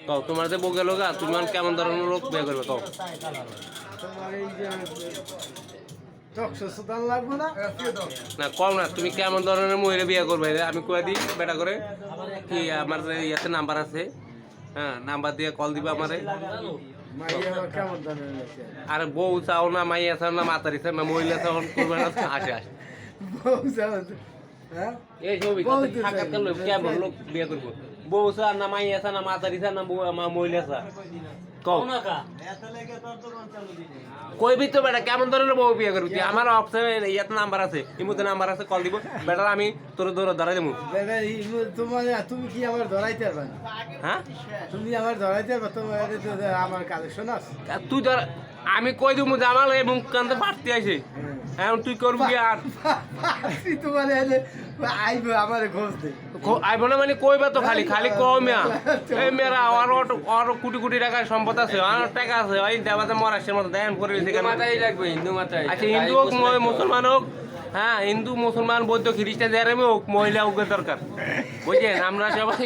কও তোমার যে বউ গেল গা তুমি কেমন ধরনের লোক বিয়ে করবে কও তোমার এই যে সুদান লাগবে না না কম না তুমি কেমন ধরনের মহিলা বিয়ে করবে আমি কয়ে দিই বেটা করে কি আমার যে ইয়াতে নাম্বার আছে হ্যাঁ নাম্বার দিয়ে কল দিবে আমারে মাইয়া আবার কেমন ধরনের আছে আর বউ চাও না মাইয়া চাও না মাতারি চাও না মহিলা চাও করবে না আসে আসে বউ যাও হ্যাঁ এই ছবি থাকার লোক কেমন লোক বিয়ে করবো বউ চা না মাইয়া চা না মাতারি চা না মহিলা চা কও কইবি তো বেটা কেমন ধরনের বউ বিয়ে করবি আমার অপশন ইয়াতে নাম্বার আছে ইমুতে নাম্বার আছে কল দিব বেটা আমি তোর ধরাই দেবো তোমার তুমি কি আমার ধরাইতে পারবে না হ্যাঁ তুমি আমার ধরাইতে পারবে তোমার আমার কালেকশন আছে তুই ধর আমি কই দিব যে আমার এই মুখ কান্দে ফাটতে আছে এখন তুই করবি কি আর তোমার আইবে আমার খোঁজ দে আইব না মানে কইবা তো খালি খালি কমিয়া এই মেয়েরা আর কোটি কোটি টাকার সম্পদ আছে আর টাকা আছে ওই দেবাতে মরাশের মতো দেন করে দিতে মাথায় লাগবে হিন্দু মাথায় আচ্ছা হিন্দু হোক মুসলমান হোক হ্যাঁ হিন্দু মুসলমান বৌদ্ধ খ্রিস্টান যারা হোক মহিলা হোক দরকার বুঝছেন আমরা সবাই